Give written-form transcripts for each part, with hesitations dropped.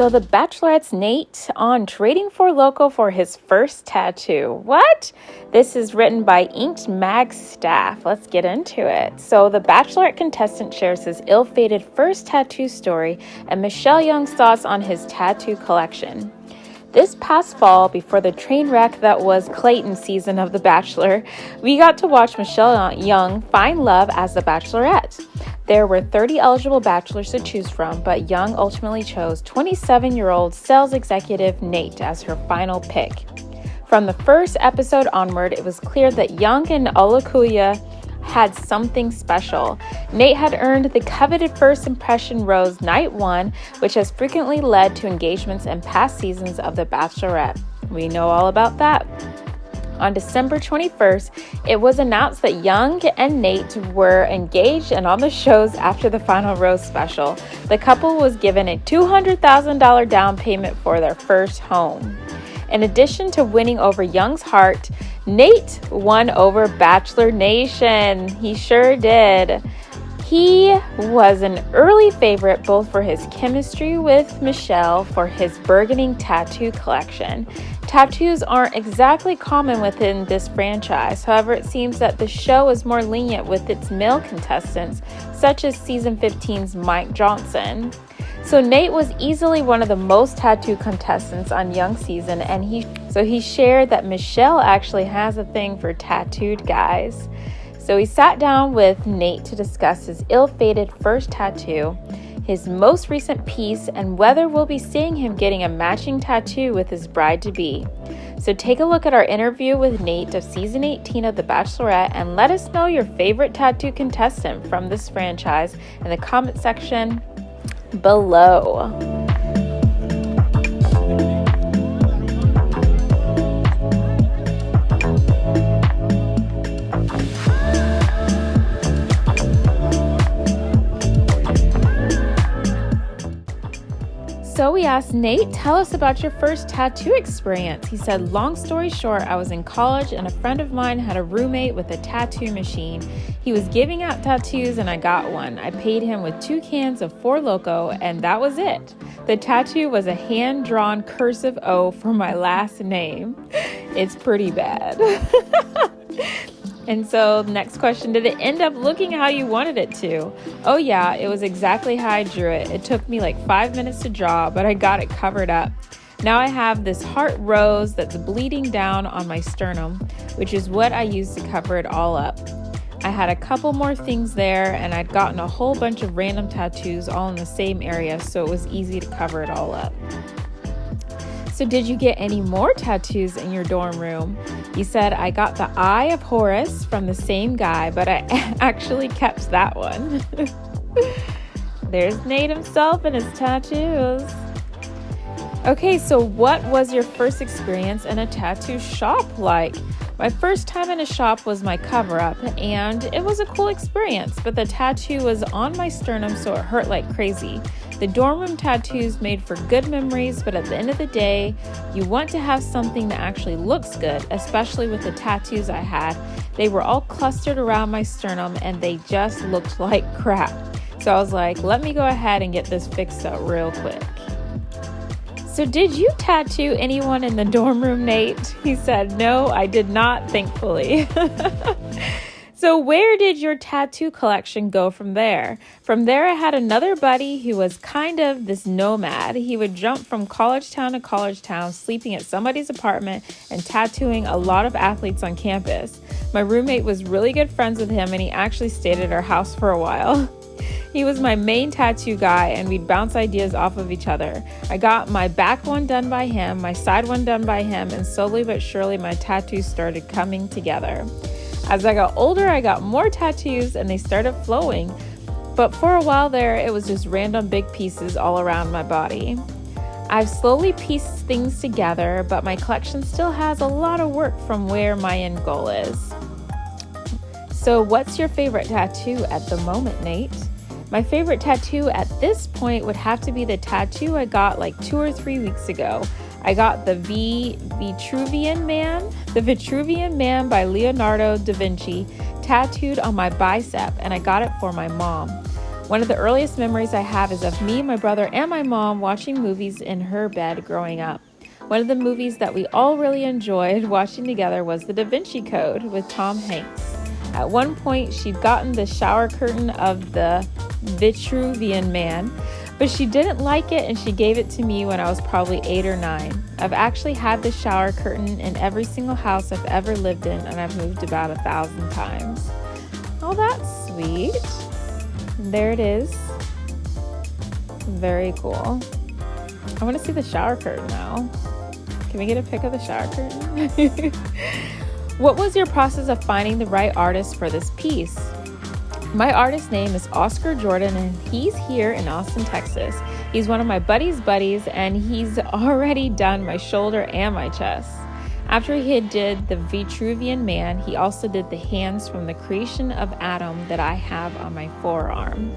So the Bachelorette's Nayte on trading for loco for his first tattoo. What? This is written by Inked Mag staff. Let's get into it. So the Bachelorette contestant shares his ill-fated first tattoo story and Michelle Young's thoughts on his tattoo collection. This past fall, before the train wreck that was Clayton's season of The Bachelor, we got to watch Michelle Young find love as the Bachelorette. There were 30 eligible bachelors to choose from, but Young ultimately chose 27-year-old sales executive Nayte as her final pick. From the first episode onward, it was clear that Young and Olukuya had something special. Nayte had earned the coveted first impression rose night one, which has frequently led to engagements in past seasons of The Bachelorette. We know all about that. On December 21st, it was announced that Young and Nayte were engaged and on the shows after the final rose special. The couple was given a $200,000 down payment for their first home. In addition to winning over Young's heart, Nayte won over Bachelor Nation. He sure did. He was an early favorite both for his chemistry with Michelle for his burgeoning tattoo collection. Tattoos aren't exactly common within this franchise. However, it seems that the show is more lenient with its male contestants, such as season 15's Mike Johnson. So Nayte was easily one of the most tattooed contestants on Young's season, and he shared that Michelle actually has a thing for tattooed guys. So he sat down with Nayte to discuss his ill-fated first tattoo, his most recent piece, and whether we'll be seeing him getting a matching tattoo with his bride-to-be. So take a look at our interview with Nayte of season 18 of The Bachelorette and let us know your favorite tattoo contestant from this franchise in the comment section below. So we asked Nayte, tell us about your first tattoo experience. He said, long story short, I was in college and a friend of mine had a roommate with a tattoo machine. He was giving out tattoos and I got one. I paid him with 2 cans of Four Loko and that was it. The tattoo was a hand-drawn cursive O for my last name. It's pretty bad. And so next question, did it end up looking how you wanted it to? Oh yeah, it was exactly how I drew it. It took me like 5 minutes to draw, but I got it covered up. Now I have this heart rose that's bleeding down on my sternum, which is what I used to cover it all up. I had a couple more things there and I'd gotten a whole bunch of random tattoos all in the same area, so it was easy to cover it all up. So did you get any more tattoos in your dorm room? He said, I got the Eye of Horus from the same guy, but I actually kept that one. There's Nayte himself and his tattoos. Okay, so what was your first experience in a tattoo shop like? My first time in a shop was my cover-up, and it was a cool experience, but the tattoo was on my sternum, so it hurt like crazy. The dorm room tattoos made for good memories, but at the end of the day, you want to have something that actually looks good, especially with the tattoos I had. They were all clustered around my sternum, and they just looked like crap. So I was like, let me go ahead and get this fixed up real quick. So did you tattoo anyone in the dorm room, Nayte? He said, no, I did not, thankfully. So where did your tattoo collection go from there? From there, I had another buddy who was kind of this nomad. He would jump from college town to college town, sleeping at somebody's apartment and tattooing a lot of athletes on campus. My roommate was really good friends with him and he actually stayed at our house for a while. He was my main tattoo guy and we'd bounce ideas off of each other. I got my back one done by him, my side one done by him, and slowly but surely my tattoos started coming together. As I got older, I got more tattoos and they started flowing. But for a while there, it was just random big pieces all around my body. I've slowly pieced things together, but my collection still has a lot of work from where my end goal is. So what's your favorite tattoo at the moment, Nayte? My favorite tattoo at this point would have to be the tattoo I got like 2 or 3 weeks ago. I got the Vitruvian Man by Leonardo da Vinci tattooed on my bicep, and I got it for my mom. One of the earliest memories I have is of me, my brother, and my mom watching movies in her bed growing up. One of the movies that we all really enjoyed watching together was The Da Vinci Code with Tom Hanks. At one point, she'd gotten the shower curtain of the Vitruvian Man, but she didn't like it and she gave it to me when I was probably 8 or 9. I've actually had the shower curtain in every single house I've ever lived in, and I've moved about 1,000 times. Oh, that's sweet. There it is. Very cool. I want to see the shower curtain now. Can we get a pic of the shower curtain? What was your process of finding the right artist for this piece? My artist name is Oscar Jordan, and he's here in Austin, Texas. He's one of my buddies, and he's already done my shoulder and my chest. After he did the Vitruvian Man, he also did the hands from the creation of Adam that I have on my forearm.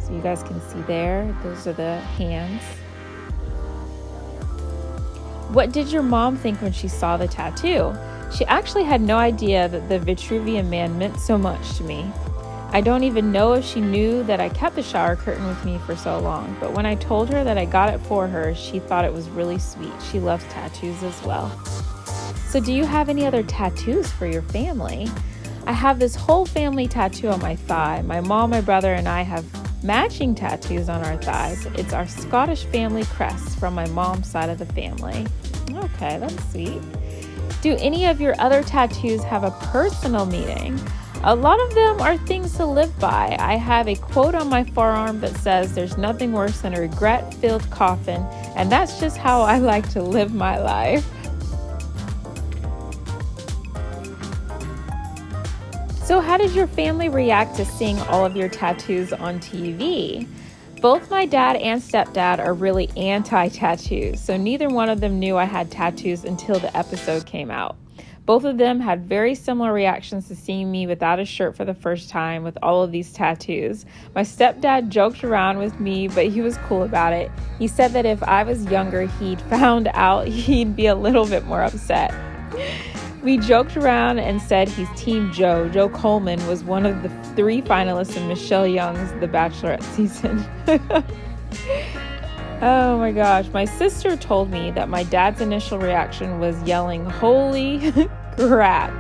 So you guys can see there, those are the hands. What did your mom think when she saw the tattoo? She actually had no idea that the Vitruvian Man meant so much to me. I don't even know if she knew that I kept the shower curtain with me for so long, but when I told her that I got it for her, she thought it was really sweet. She loves tattoos as well. So do you have any other tattoos for your family? I have this whole family tattoo on my thigh. My mom, my brother, and I have matching tattoos on our thighs. It's our Scottish family crest from my mom's side of the family. Okay, that's sweet. Do any of your other tattoos have a personal meaning? A lot of them are things to live by. I have a quote on my forearm that says, "There's nothing worse than a regret-filled coffin," and that's just how I like to live my life. So how did your family react to seeing all of your tattoos on TV? Both my dad and stepdad are really anti-tattoos, so neither one of them knew I had tattoos until the episode came out. Both of them had very similar reactions to seeing me without a shirt for the first time with all of these tattoos. My stepdad joked around with me, but he was cool about it. He said that if I was younger, he'd found out, he'd be a little bit more upset. We joked around and said he's Team Joe. Joe Coleman was one of the 3 finalists in Michelle Young's The Bachelorette season. Oh my gosh. My sister told me that my dad's initial reaction was yelling, "Holy crap,"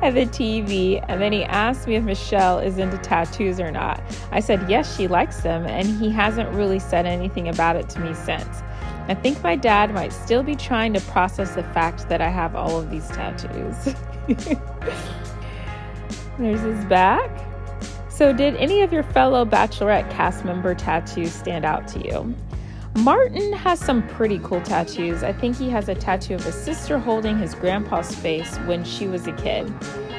at the TV. And then he asked me if Michelle is into tattoos or not. I said, yes, she likes them. And he hasn't really said anything about it to me since. I think my dad might still be trying to process the fact that I have all of these tattoos. There's his back. So did any of your fellow Bachelorette cast member tattoos stand out to you? Martin has some pretty cool tattoos. I think he has a tattoo of his sister holding his grandpa's face when she was a kid.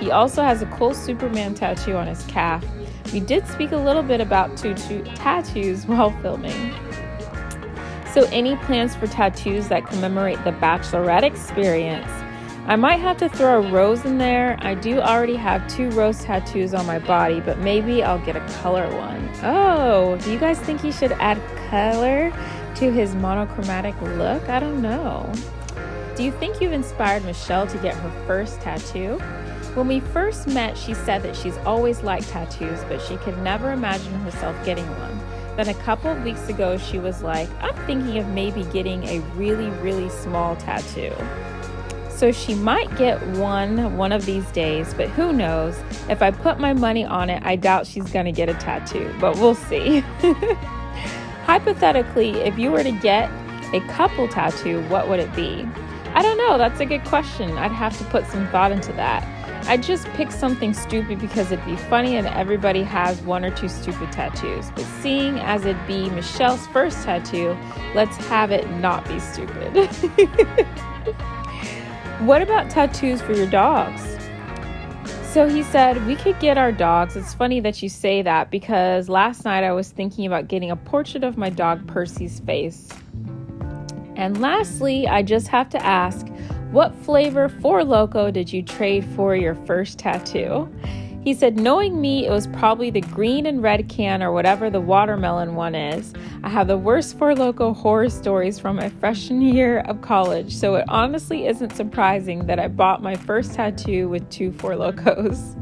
He also has a cool Superman tattoo on his calf. We did speak a little bit about tattoos while filming. So any plans for tattoos that commemorate the Bachelorette experience? I might have to throw a rose in there. I do already have 2 rose tattoos on my body, but maybe I'll get a color one. Oh, do you guys think he should add color to his monochromatic look? I don't know. Do you think you've inspired Michelle to get her first tattoo? When we first met, she said that she's always liked tattoos, but she could never imagine herself getting one. Then a couple of weeks ago, she was like, I'm thinking of maybe getting a really, really small tattoo. So she might get one of these days, but who knows? If I put my money on it, I doubt she's going to get a tattoo, but we'll see. Hypothetically, if you were to get a couple tattoo, what would it be? I don't know. That's a good question. I'd have to put some thought into that. I just picked something stupid because it'd be funny and everybody has 1 or 2 stupid tattoos. But seeing as it'd be Michelle's first tattoo, let's have it not be stupid. What about tattoos for your dogs? So he said, we could get our dogs. It's funny that you say that because last night I was thinking about getting a portrait of my dog Percy's face. And lastly, I just have to ask, what flavor Four Loko did you trade for your first tattoo? He said, knowing me, it was probably the green and red can or whatever the watermelon one is. I have the worst Four Loko horror stories from my freshman year of college, so it honestly isn't surprising that I bought my first tattoo with 2 Four Lokos.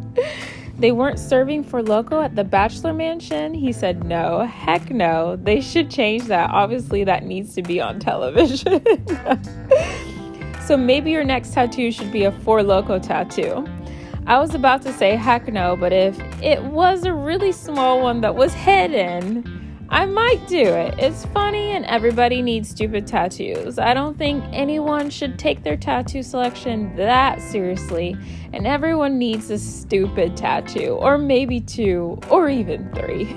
They weren't serving For Loco at the Bachelor Mansion? He said no. Heck no. They should change that. Obviously, that needs to be on television. So maybe your next tattoo should be a For Loco tattoo. I was about to say heck no, but if it was a really small one that was hidden, I might do it. It's funny and everybody needs stupid tattoos. I don't think anyone should take their tattoo selection that seriously, and everyone needs a stupid tattoo, or maybe 2, or even 3.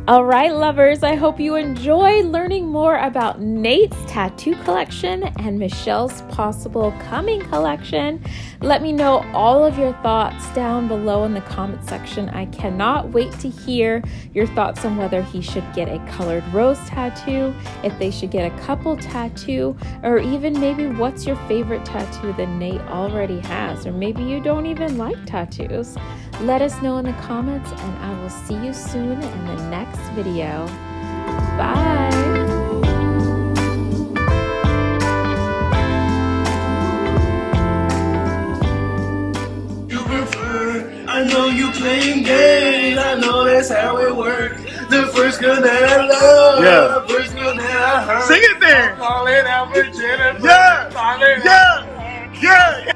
All right, lovers, I hope you enjoyed learning more about Nayte's tattoo collection and Michelle's possible coming collection. Let me know all of your thoughts down below in the comment section. I cannot wait to hear your thoughts on whether he should get a colored rose tattoo, if they should get a couple tattoo, or even maybe what's your favorite tattoo that Nayte already has, or maybe you don't even like tattoos. Let us know in the comments, and I will see you soon in the next video. Bye! I know you playing games, I know that's how it works. The first girl that I love, the first girl that I heard. Sing it there. I'm calling out for Jennifer. Yeah.